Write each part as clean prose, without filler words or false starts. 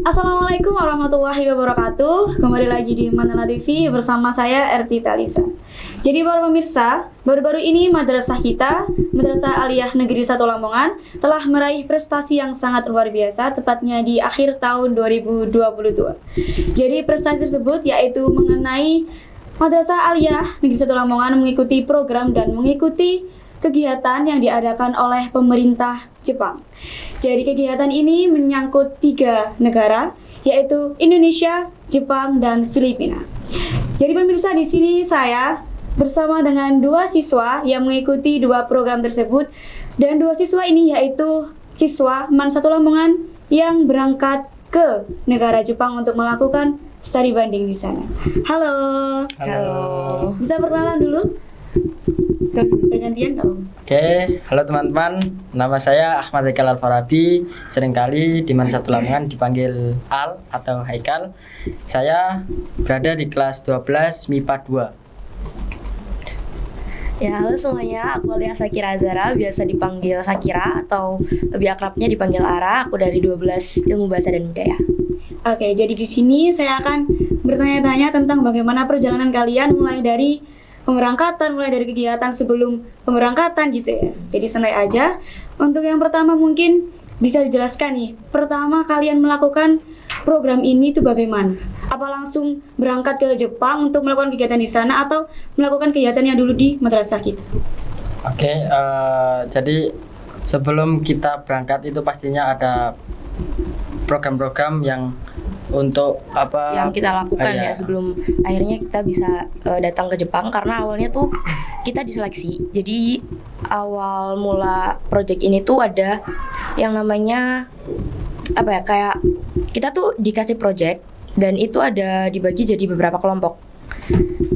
Assalamualaikum warahmatullahi wabarakatuh. Kembali lagi di Manala TV bersama saya Erti Talisa. Jadi para pemirsa, baru-baru ini madrasah kita, Madrasah Aliyah Negeri 1 Lamongan, telah meraih prestasi yang sangat luar biasa, tepatnya di akhir tahun 2022. Jadi prestasi tersebut yaitu mengenai Madrasah Aliyah Negeri 1 Lamongan mengikuti program dan mengikuti kegiatan yang diadakan oleh pemerintah Jepang. Jadi kegiatan ini menyangkut 3 negara, yaitu Indonesia, Jepang, dan Filipina. Jadi pemirsa, di sini saya bersama dengan 2 siswa yang mengikuti 2 program tersebut, dan 2 siswa ini yaitu siswa MAN 1 Lamongan yang berangkat ke negara Jepang untuk melakukan studi banding di sana. Halo. Halo. Bisa perkenalan dulu? Bergantian kalau. Oke, halo teman-teman. Nama saya Ahmad Haikal Al-Farabi. Seringkali di MAN 1 Lamongan dipanggil Al atau Haikal. Saya berada di kelas 12 MIPA 2. Ya, halo semuanya, aku Alia Sakira Azara, biasa dipanggil Sakira atau lebih akrabnya dipanggil Ara. Aku dari 12 Ilmu Bahasa dan Budaya. Oke, jadi di sini saya akan bertanya-tanya tentang bagaimana perjalanan kalian mulai dari pemberangkatan, mulai dari kegiatan sebelum pemberangkatan gitu ya. Jadi santai aja. Untuk yang pertama mungkin bisa dijelaskan nih, pertama kalian melakukan program ini tuh bagaimana? Apa langsung berangkat ke Jepang untuk melakukan kegiatan di sana atau melakukan kegiatan yang dulu di madrasah kita? Oke, jadi sebelum kita berangkat itu pastinya ada program-program yang untuk apa Yang kita lakukan ya. ya sebelum akhirnya kita bisa datang ke Jepang, karena awalnya tuh kita diseleksi. Jadi awal mula project ini tuh ada yang namanya apa ya, kayak kita tuh dikasih project dan itu ada dibagi jadi beberapa kelompok.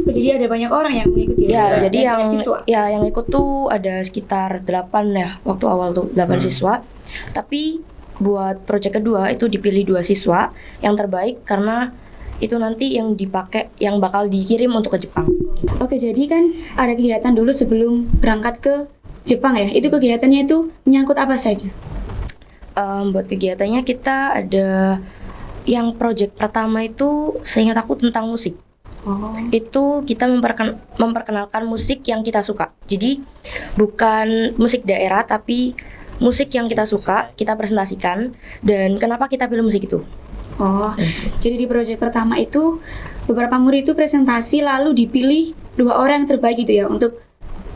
Jadi ada banyak orang yang mengikuti Ya, ya? jadi Dan yang banyak siswa. yang ikut tuh ada sekitar 8 ya, waktu awal tuh 8 siswa. Tapi buat project kedua itu dipilih 2 siswa yang terbaik, karena itu nanti yang dipakai, yang bakal dikirim untuk ke Jepang. Oke, jadi kan ada kegiatan dulu sebelum berangkat ke Jepang ya. Itu kegiatannya itu menyangkut apa saja? Buat kegiatannya kita ada yang project pertama itu, seingat aku, tentang musik. Oh. Itu kita memperkenalkan musik yang kita suka. Jadi bukan musik daerah, tapi musik yang kita suka, kita presentasikan, dan kenapa kita pilih musik itu. Oh, jadi di proyek pertama itu beberapa murid itu presentasi lalu dipilih 2 orang yang terbaik gitu ya untuk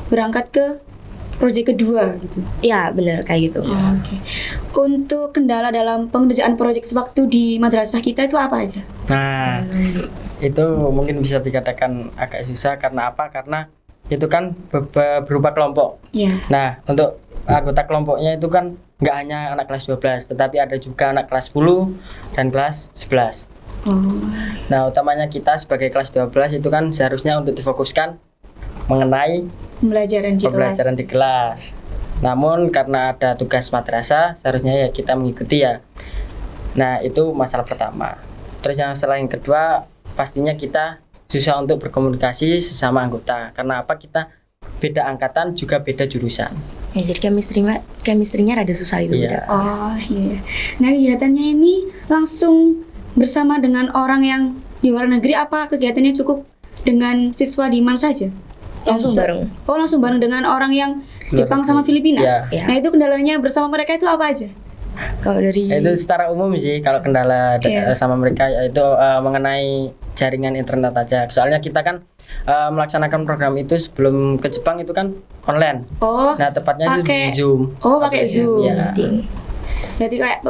berangkat ke proyek kedua gitu. Ya benar, kayak gitu. Oh, oke. Untuk kendala dalam pengerjaan proyek sewaktu di madrasah kita itu apa aja? Nah, itu mungkin bisa dikatakan agak susah karena apa? Karena itu kan berupa kelompok. Ya. Nah, untuk anggota kelompoknya itu kan nggak hanya anak kelas 12, tetapi ada juga anak kelas 10 dan kelas 11. Oh. Nah, utamanya kita sebagai kelas 12 itu kan seharusnya untuk difokuskan mengenai pembelajaran di kelas. Namun karena ada tugas madrasah, seharusnya ya kita mengikuti ya. Nah, itu masalah pertama. Terus yang kedua, pastinya kita susah untuk berkomunikasi sesama anggota. Karena apa? Kita beda angkatan juga beda jurusan. Ya, jadi chemistry-nya rada susah itu. Iya. Oh, iya. Nah, kegiatannya ini langsung bersama dengan orang yang di luar negeri apa kegiatannya cukup dengan siswa di MAN saja? Langsung bareng. Oh, langsung bareng dengan orang yang Luar Jepang negeri. sama Filipina. Iya. Iya. Nah, itu kendalanya bersama mereka itu apa aja? Kalau dari Itu secara umum sih kalau kendala Iya. sama mereka yaitu mengenai jaringan internet aja. Soalnya kita kan melaksanakan program itu sebelum ke Jepang itu kan online. Oh, Nah, tepatnya itu pakai- di Zoom. oh pakai Zoom. Iya. Berarti kayak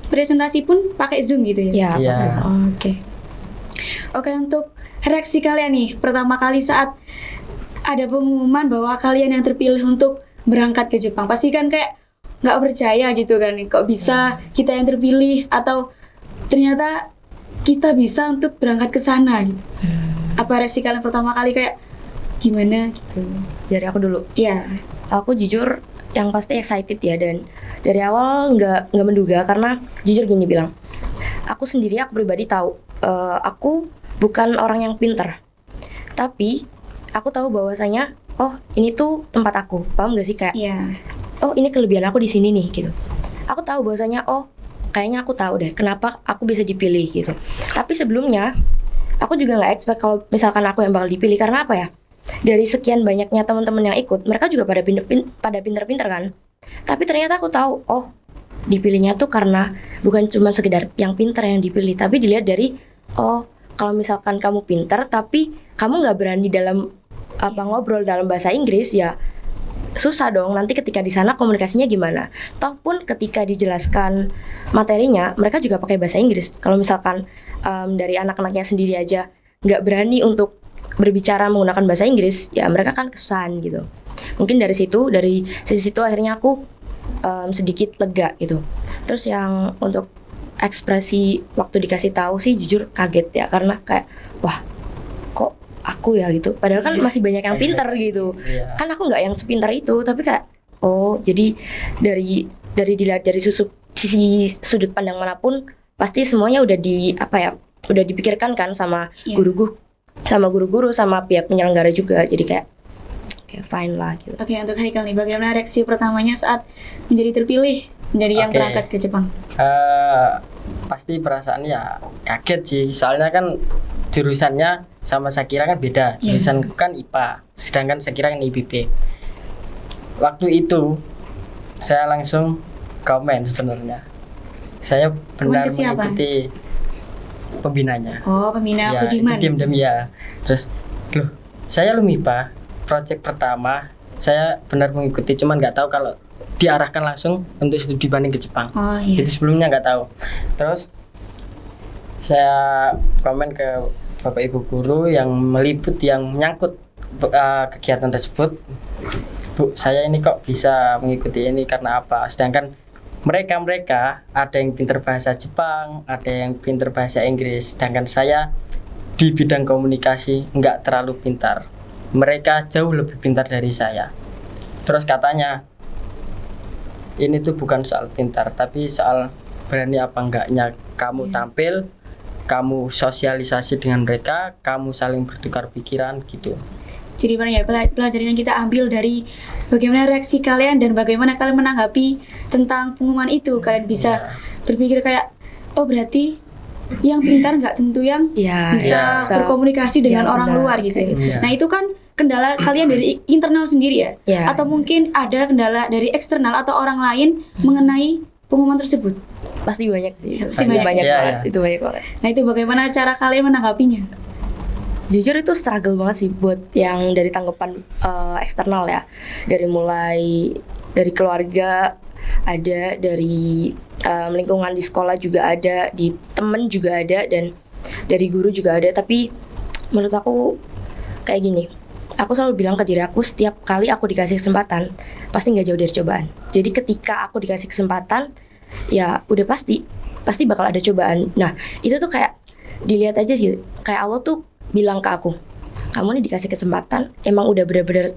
presentasi pun pakai Zoom gitu ya? ya Iya. pakai Zoom. Oh, oke. Oke, untuk reaksi kalian nih pertama kali saat ada pengumuman bahwa kalian yang terpilih untuk berangkat ke Jepang, pasti kan kayak nggak percaya gitu kan, kok bisa kita yang terpilih atau ternyata kita bisa untuk berangkat ke sana gitu. Apa reaksi kalian pertama kali kayak gimana gitu? Dari aku dulu. Ya. Aku jujur yang pasti excited ya, dan dari awal nggak menduga, karena jujur gini bilang, aku pribadi tahu aku bukan orang yang pinter, tapi aku tahu bahwasanya oh ini tuh tempat aku, paham gak sih, kayak Iya. oh ini kelebihan aku di sini nih gitu. Aku tahu bahwasanya oh kayaknya aku tahu deh kenapa aku bisa dipilih gitu. Tapi sebelumnya aku juga nggak expect kalau misalkan aku yang bakal dipilih, karena apa ya? Dari sekian banyaknya teman-teman yang ikut, mereka juga pada pinter-pinter kan. Tapi ternyata aku tahu, oh dipilihnya tuh karena bukan cuma sekedar yang pinter yang dipilih, tapi dilihat dari, oh kalau misalkan kamu pinter tapi kamu nggak berani dalam ngobrol dalam bahasa Inggris, ya susah dong nanti ketika di sana komunikasinya gimana. Toh pun ketika dijelaskan materinya, mereka juga pakai bahasa Inggris. Kalau misalkan dari anak-anaknya sendiri aja nggak berani untuk berbicara menggunakan bahasa Inggris, ya mereka kan kesusahan gitu. Mungkin dari sisi situ akhirnya aku sedikit lega gitu. Terus yang untuk ekspresi waktu dikasih tahu sih jujur kaget ya, karena kayak wah kok aku ya gitu. Padahal kan masih banyak yang pintar gitu. Kan aku nggak yang sepintar itu, tapi kayak oh jadi dari dilihat dari sisi sudut pandang manapun pasti semuanya udah udah dipikirkan kan sama guru-guru sama pihak penyelenggara juga. Jadi kayak fine lah gitu. Oke, untuk Haikal nih, bagaimana reaksi pertamanya saat menjadi terpilih menjadi yang berangkat ke Jepang? Pasti perasaan ya kaget sih, soalnya kan jurusannya sama Shakira kan beda. Jurusanku kan IPA, sedangkan Shakira kan IPB. Waktu itu saya langsung komen sebenarnya. Saya benar mengikuti pembinanya. Oh, pembina ya, waktu di mana? Diam-diam ya. Terus, loh, saya IPA, project pertama saya benar mengikuti, cuman nggak tahu kalau diarahkan langsung untuk studi banding ke Jepang. Oh, iya. Itu sebelumnya nggak tahu. Terus saya komen ke Bapak Ibu guru yang meliput, yang menyangkut kegiatan tersebut. Bu, saya ini kok bisa mengikuti ini karena apa? Sedangkan mereka ada yang pintar bahasa Jepang, ada yang pintar bahasa Inggris, sedangkan saya di bidang komunikasi nggak terlalu pintar. Mereka jauh lebih pintar dari saya. Terus katanya, ini tuh bukan soal pintar, tapi soal berani apa enggaknya kamu tampil, kamu sosialisasi dengan mereka, kamu saling bertukar pikiran gitu. Jadi mana ya pelajaran yang kita ambil dari bagaimana reaksi kalian dan bagaimana kalian menanggapi tentang pengumuman itu. Kalian bisa berpikir kayak, oh berarti yang pintar nggak tentu yang bisa berkomunikasi dengan orang luar gitu. Nah itu kan kendala kalian dari internal sendiri ya? Atau mungkin ada kendala dari eksternal atau orang lain mengenai pengumuman tersebut? Pasti banyak sih. Pasti banyak banget. Itu banyak banget. Nah itu bagaimana cara kalian menanggapinya? Jujur itu struggle banget sih buat yang dari tanggapan eksternal ya. Dari keluarga ada, dari lingkungan di sekolah juga ada, di temen juga ada, dan dari guru juga ada. Tapi menurut aku kayak gini, aku selalu bilang ke diri aku, setiap kali aku dikasih kesempatan pasti nggak jauh dari cobaan. Jadi ketika aku dikasih kesempatan, ya udah pasti bakal ada cobaan. Nah itu tuh kayak dilihat aja sih, kayak Allah tuh bilang ke aku, kamu nih dikasih kesempatan, emang udah bener-bener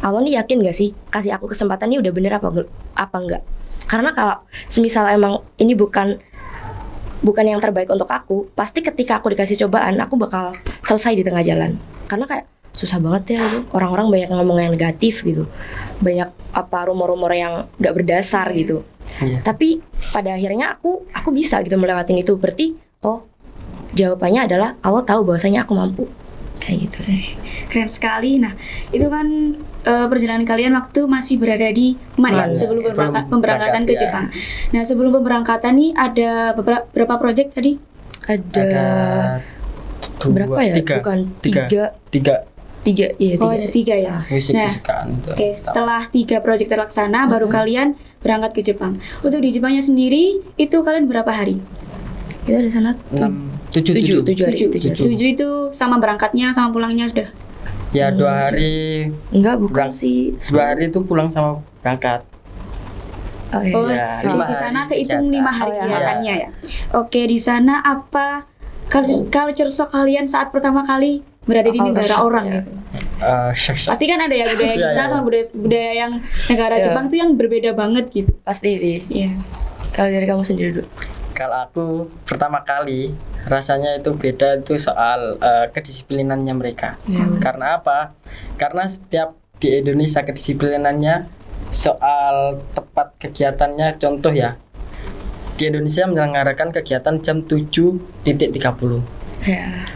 Allah nih yakin gak sih kasih aku kesempatan ini udah bener apa enggak. Karena kalau semisal emang ini bukan yang terbaik untuk aku, pasti ketika aku dikasih cobaan aku bakal selesai di tengah jalan. Karena kayak susah banget ya, orang-orang banyak ngomong yang negatif gitu, banyak rumor-rumor yang gak berdasar gitu. Tapi pada akhirnya aku bisa gitu melewatin itu. Berarti jawabannya adalah Allah tahu bahwasanya aku mampu. Kayak gitu sih. Keren sekali. Nah, itu kan perjalanan kalian waktu masih berada di Oman ya, sebelum pemberangkatan ke Jepang. Nah, sebelum pemberangkatan nih ada berapa project tadi? Ada berapa ya? Tiga. Oh, ada 3 ya. Nah, setelah 3 project terlaksana, baru kalian berangkat ke Jepang. Untuk di Jepangnya sendiri, itu kalian berapa hari? Kita di sana 7 hari. 7 itu sama berangkatnya sama pulangnya sudah? Ya 2 hari. Enggak, bukan sih. 2 hari itu pulang sama berangkat. Ya, di sana kehitung 5 hari makannya ya. Oke, di sana apa culture shock kalian saat pertama kali berada di negara orang gitu? Pasti kan ada ya budaya kita sama budaya yang negara Jepang tuh yang berbeda banget gitu. Pasti sih. Iya. Kalau dari kamu sendiri dulu. Kalau aku pertama kali rasanya itu beda itu soal kedisiplinannya mereka. Karena apa? Karena setiap di Indonesia kedisiplinannya soal tepat kegiatannya, contoh ya, di Indonesia menyelenggarakan kegiatan jam 7.30. Ya.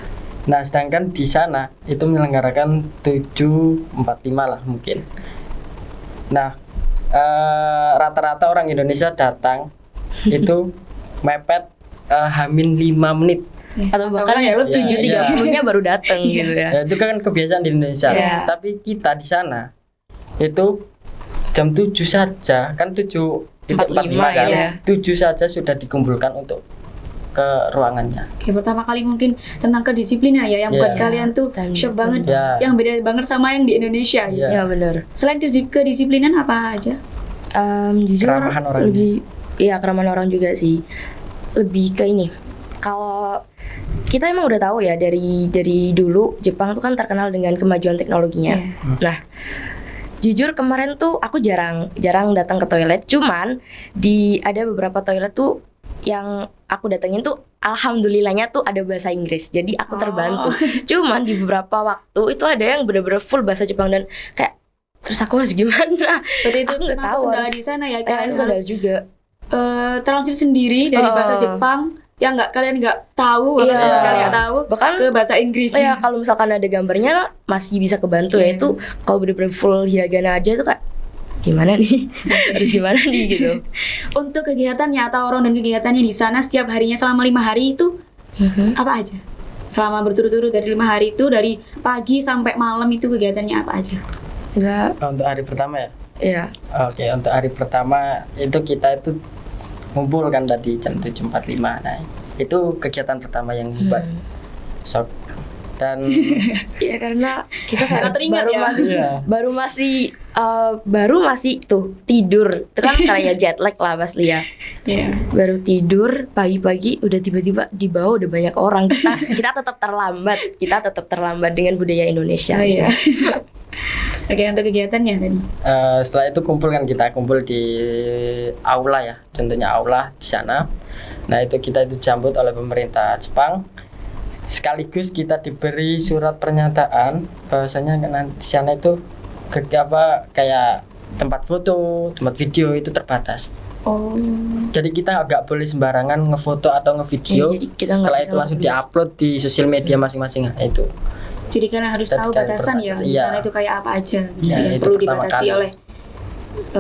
Nah, sedangkan di sana itu menyelenggarakan 7.45 lah mungkin. Nah, rata-rata orang Indonesia datang itu mepet hamin 5 menit. Atau bahkan ya, 7.30-nya baru datang gitu ya. Ya, itu kan kebiasaan di Indonesia. Iya. Tapi kita di sana itu jam 7 saja, kan 7.45 kan. ya. 7 saja sudah dikumpulkan untuk ke ruangannya. Oke, pertama kali mungkin tentang kedisiplinan ya yang buat Yeah. kalian tuh Time shock banget, Yeah. yang beda banget sama yang di Indonesia. gitu. Yeah. Ya benar. Selain kedisiplinan apa aja? Jujur Keramahan orang. lebih ya keramahan orang juga sih. Lebih ke ini. Kalau kita emang udah tahu ya dari dulu Jepang tuh kan terkenal dengan kemajuan teknologinya. Nah, jujur kemarin tuh aku jarang datang ke toilet. Cuman ada beberapa toilet tuh yang aku datengin tuh alhamdulillahnya tuh ada bahasa Inggris. Jadi aku terbantu. Cuman di beberapa waktu itu ada yang bener-bener full bahasa Jepang dan kayak terus aku harus gimana? Berarti itu Aku nggak termasuk tahu kendala harus- di sana ya, Itu kalian kendala harus juga. transit sendiri dari bahasa Jepang yang kalian nggak tahu, bahkan Iya. sama sekali nggak tahu, Bahkan ke bahasa Inggris. ya kalau misalkan ada gambarnya masih bisa kebantu ya. Itu kalau bener-bener full hiragana aja tuh kayak gimana nih? Harus gimana nih gitu. Untuk kegiatannya atau round dan kegiatannya di sana setiap harinya selama 5 hari itu apa aja? Selama berturut-turut dari 5 hari itu, dari pagi sampai malam itu kegiatannya apa aja? Enggak, Untuk hari pertama ya. ya. Oke, untuk hari pertama itu kita itu ngumpul kan tadi jam 7.45. Nah, itu kegiatan pertama yang buat shock. Dan Ya karena kita Sangat teringat baru ya. masih Iya. baru masih tuh tidur. Itu kan kayak jet lag lah pasti ya. Iya. Baru tidur pagi-pagi udah tiba-tiba di bawah udah banyak orang. Kita tetap terlambat. Kita tetap terlambat dengan budaya Indonesia. Oh iya. Oke, untuk kegiatannya tadi. setelah itu kita kumpul di aula ya, contohnya aula di sana. Nah, itu kita disambut oleh pemerintah Jepang. Sekaligus kita diberi surat pernyataan bahwasanya di sana itu kayak tempat foto, tempat video itu terbatas. Oh. Jadi kita nggak boleh sembarangan ngefoto atau ngevideo. Iya, jadi kita nggak Setelah bisa itu langsung nge-publish. diupload di sosial media masing-masing. Nah, itu. Jadi kalian harus Jadi tahu kalian batasan ya berbatas, di iya. sana itu kayak apa aja Ya, yang itu perlu pertama dibatasi kali. oleh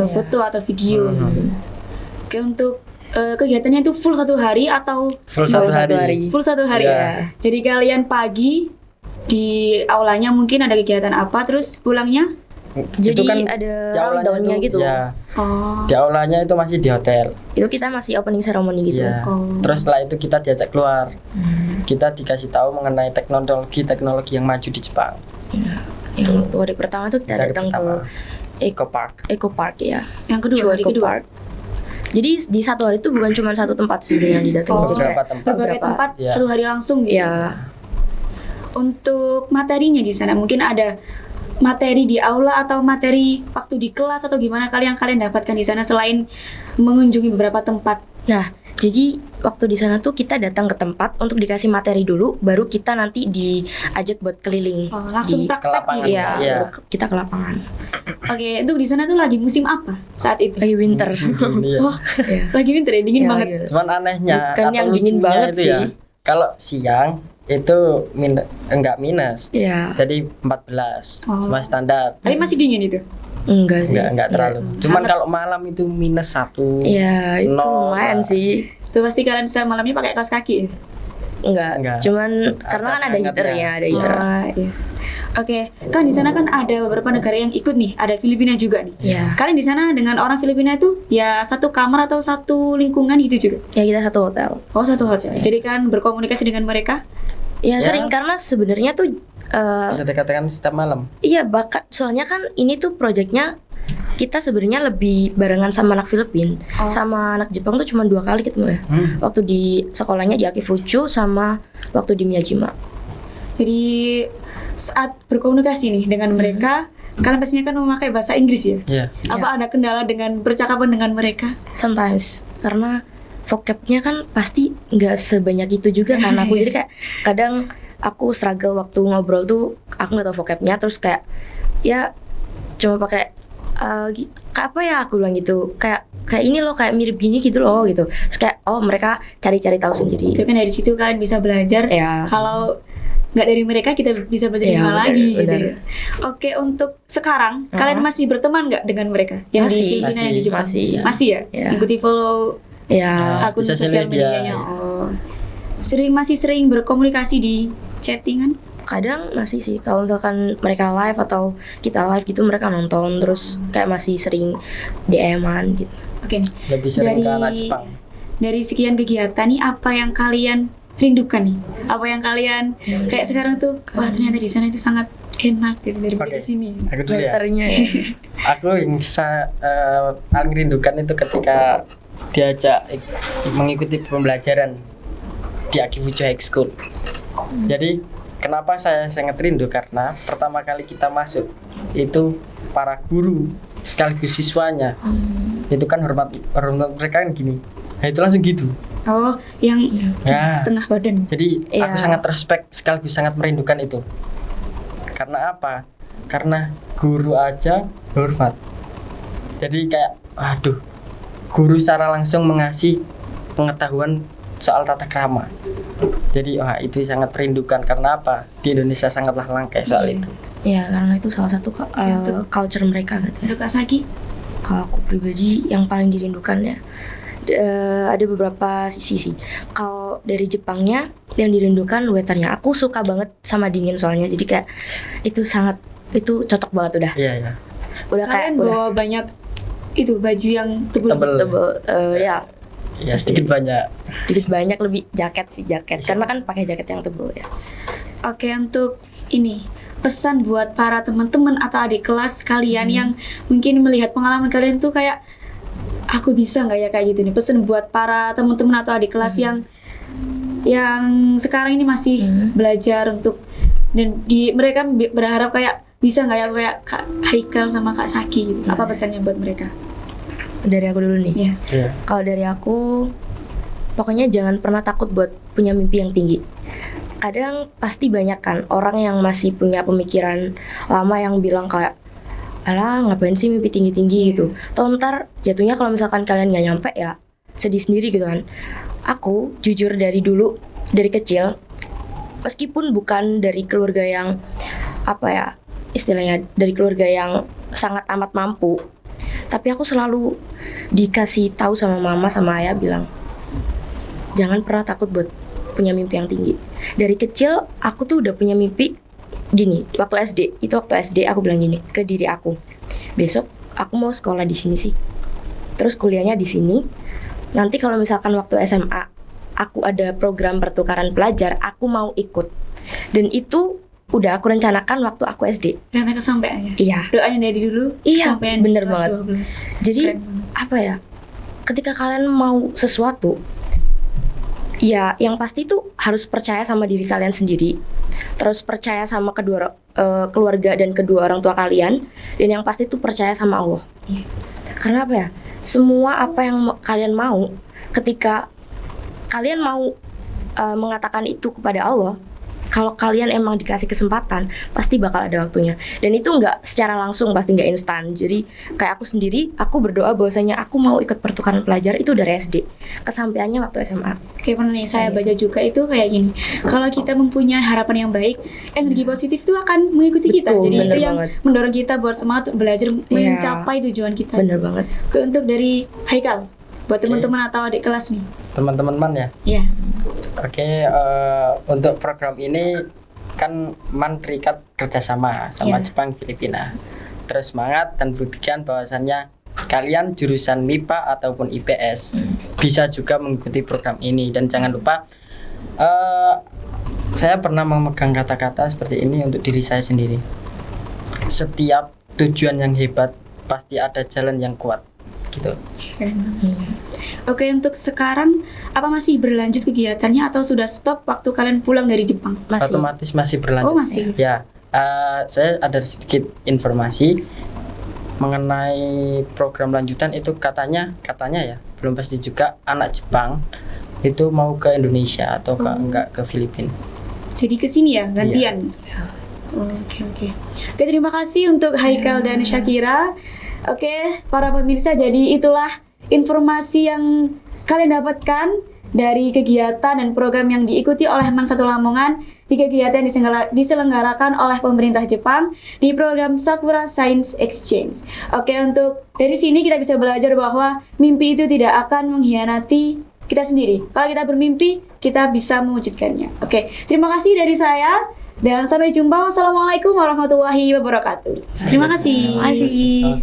foto atau video. Oke, untuk kegiatannya itu full 1 hari atau Full Baru satu hari. full 1 hari Iya. ya? Jadi kalian pagi di aulanya mungkin ada kegiatan apa, terus pulangnya? Jadi Itu kan ada di aulanya rundown-nya itu, gitu. Ya, Oh. di aulanya itu masih di hotel. Itu kita masih opening ceremony gitu. Iya. Oh. Terus setelah itu kita diajak keluar. Kita dikasih tahu mengenai teknologi yang maju di Jepang. Yang waktu hari pertama tuh kita Hari datang ke pertama. Eco Park. Eco Park ya. Yang kedua, hari Eco kedua. Park. Jadi di satu hari itu bukan cuma satu tempat sih yang didatangi. Oh. Jadi Beberapa kayak tempat. Berbagai beberapa. tempat Iya. 1 hari langsung gitu. Ya, Untuk materinya di sana mungkin ada materi di aula atau materi waktu di kelas atau gimana kalian dapatkan di sana selain mengunjungi beberapa tempat. nah jadi waktu di sana tuh kita datang ke tempat untuk dikasih materi dulu, baru kita nanti diajak buat keliling. Oh, langsung di, praktek lapangan. gitu. Iya, Iya. baru kita ke lapangan. Oke, untuk di sana tuh lagi musim apa saat itu? Lagi winter. Iya. Oh, Iya. lagi winter ya, dingin Iya, banget. iya. Cuman anehnya Bukan atau yang dingin lucunya banget itu ya, sih. kalau siang itu enggak minus. Iya. Jadi 14 Oh. sama standar. Tapi masih dingin itu. Enggak sih. Enggak terlalu. Cuman kalau malam itu minus 1. Iya, itu Nol. lumayan sih. Itu pasti kalian bisa malamnya pakai kaos kaki ya? Enggak. Cuman karena kan ada hangatnya. heaternya, ada heater. Oh, iya. Oke, kan di sana kan ada beberapa negara yang ikut nih, ada Filipina juga nih. Iya. Kalian di sana dengan orang Filipina itu ya satu kamar atau satu lingkungan gitu juga? Ya kita satu hotel. Oh, satu hotel. Jadi kan berkomunikasi dengan mereka? Ya, Ya. sering karena sebenarnya tuh Bisa dikatakan setiap malam. iya soalnya kan ini tuh proyeknya kita sebenarnya lebih barengan sama anak Filipin. Oh. Sama anak Jepang tuh cuma 2 kali ketemu ya. Waktu di sekolahnya di Akifuchu sama waktu di Miyajima. Jadi saat berkomunikasi nih dengan mereka, kalian pastinya kan memakai bahasa Inggris ya? Iya. Apa ada kendala dengan percakapan dengan mereka? Sometimes karena vocabnya kan pasti nggak sebanyak itu juga kan aku, jadi kayak kadang aku struggle waktu ngobrol tuh aku nggak tahu vocabnya, terus kayak ya cuma pakai apa ya aku bilang gitu, kayak kayak ini loh, kayak mirip gini gitu loh gitu. Terus kayak oh mereka cari-cari tahu sendiri. Jadi kan dari situ kalian bisa belajar. Ya. Kalau nggak dari mereka kita bisa belajar Iya, dari mana benar, lagi gitu benar. ya. Oke, untuk sekarang kalian masih berteman nggak dengan mereka yang di Masih, Filipina yang di Jepang? masih. ya? Iya. Ikuti follow Ya, akun di sosial sosial media. medianya. Oh. Masih sering berkomunikasi di chattingan? kadang masih sih kalau misalkan mereka live atau kita live gitu mereka nonton terus kayak masih sering DM-an gitu. Oke nih. Lebih sering ke anak Dari Jepang. dari sekian kegiatan nih, apa yang kalian rindukan nih? Apa yang kalian kayak sekarang tuh, wah ternyata di sana itu sangat enak gitu daripada Oke. di sini. Aku dulu ya. Letternya ya. Aku yang paling rindukan itu ketika diajak mengikuti pembelajaran di Akifuju High School. Jadi kenapa saya sangat rindu, karena pertama kali kita masuk itu para guru sekaligus siswanya itu kan hormat mereka kan gini. Nah itu langsung gitu. Oh, yang Nah. setengah badan. Jadi Iya. aku sangat respect sekaligus sangat merindukan itu. Karena apa? Karena guru aja hormat. Jadi kayak aduh, guru secara langsung mengasih pengetahuan soal tata krama. Jadi wah itu sangat merindukan, karena apa? Di Indonesia sangatlah langka soal itu. Ya karena itu salah satu culture mereka gitu ya. Untuk Kak Saki, Kalau aku pribadi yang paling dirindukan ya ada beberapa sisi sih. Kalau dari Jepangnya yang dirindukan weathernya. Aku suka banget sama dingin soalnya. Jadi kayak itu cocok banget udah. Iya iya. Udah kayak kalian bawa banyak itu baju yang tebal. tebel ya Ya sedikit banyak. dikit banyak lebih jaket karena kan pakai jaket yang tebel ya. Oke, untuk ini pesan buat para teman-teman atau adik kelas kalian yang mungkin melihat pengalaman kalian tuh kayak aku bisa nggak ya kayak gitu nih. Pesan buat para teman-teman atau adik kelas yang sekarang ini masih belajar untuk dan mereka berharap kayak bisa nggak ya kayak Kak Haikal sama Kak Saki gitu. Apa pesannya buat mereka? Dari aku dulu nih. Iya. Iya. Kalau dari aku, pokoknya jangan pernah takut buat punya mimpi yang tinggi. Kadang pasti banyak kan orang yang masih punya pemikiran lama yang bilang kayak, alah ngapain sih mimpi tinggi-tinggi gitu. Toh ntar jatuhnya kalau misalkan kalian nggak nyampe ya sedih sendiri gitu kan. Aku jujur dari dulu, dari kecil, meskipun bukan dari keluarga yang istilahnya dari keluarga yang sangat amat mampu, tapi aku selalu dikasih tahu sama mama sama ayah bilang jangan pernah takut buat punya mimpi yang tinggi. Dari kecil aku tuh udah punya mimpi gini. Waktu SD aku bilang gini ke diri aku, besok aku mau sekolah di sini sih, terus kuliahnya di sini. Nanti kalau misalkan waktu SMA aku ada program pertukaran pelajar, aku mau ikut. Dan itu udah aku rencanakan waktu aku SD. Ternyata kesampaian ya. Iya. Doanya dari dulu Iya, kesampaian bener di kelas banget. 12. Jadi Keren banget. ketika kalian mau sesuatu, ya yang pasti tuh harus percaya sama diri kalian sendiri, terus percaya sama kedua keluarga dan kedua orang tua kalian, dan yang pasti tuh percaya sama Allah. Iya. Karena apa ya? Semua apa yang kalian mau, ketika kalian mau mengatakan itu kepada Allah, kalau kalian emang dikasih kesempatan, pasti bakal ada waktunya. Dan itu nggak secara langsung, pasti nggak instan. Jadi kayak aku sendiri, aku berdoa bahwasanya aku mau ikut pertukaran pelajar itu dari SD. Kesampaiannya waktu SMA. Kayak pernah nih saya baca juga itu kayak gini. Kalau kita mempunyai harapan yang baik, energi positif itu akan mengikuti kita. Betul, Jadi bener itu yang banget. mendorong kita buat semangat belajar mencapai tujuan kita. Bener banget. Untuk dari Haikal, buat teman-teman atau adik kelas nih. Teman-teman ya. Iya. Oke, untuk program ini kan MAN terikat kerjasama sama Iya. Jepang, Filipina. Terus semangat dan buktikan bahwasannya kalian jurusan MIPA ataupun IPS bisa juga mengikuti program ini. Dan jangan lupa, saya pernah memegang kata-kata seperti ini untuk diri saya sendiri. Setiap tujuan yang hebat pasti ada jalan yang kuat. Gitu. Keren banget. Oke, untuk sekarang apa masih berlanjut kegiatannya atau sudah stop waktu kalian pulang dari Jepang? Masih. Otomatis masih berlanjut. Oh, masih. Ya, saya ada sedikit informasi mengenai program lanjutan itu katanya ya, belum pasti juga anak Jepang itu mau ke Indonesia atau enggak ke Filipina. Jadi ke sini ya, gantian. Oke. Oke, terima kasih untuk Haikal dan Shakira. Oke, para pemirsa, jadi itulah informasi yang kalian dapatkan dari kegiatan dan program yang diikuti oleh MAN 1 Lamongan di kegiatan yang diselenggarakan oleh pemerintah Jepang di program Sakura Science Exchange. Oke, untuk dari sini kita bisa belajar bahwa mimpi itu tidak akan mengkhianati kita sendiri. Kalau kita bermimpi, kita bisa mewujudkannya. Oke, terima kasih dari saya dan sampai jumpa. Wassalamualaikum warahmatullahi wabarakatuh. Terima kasih. Terima kasih.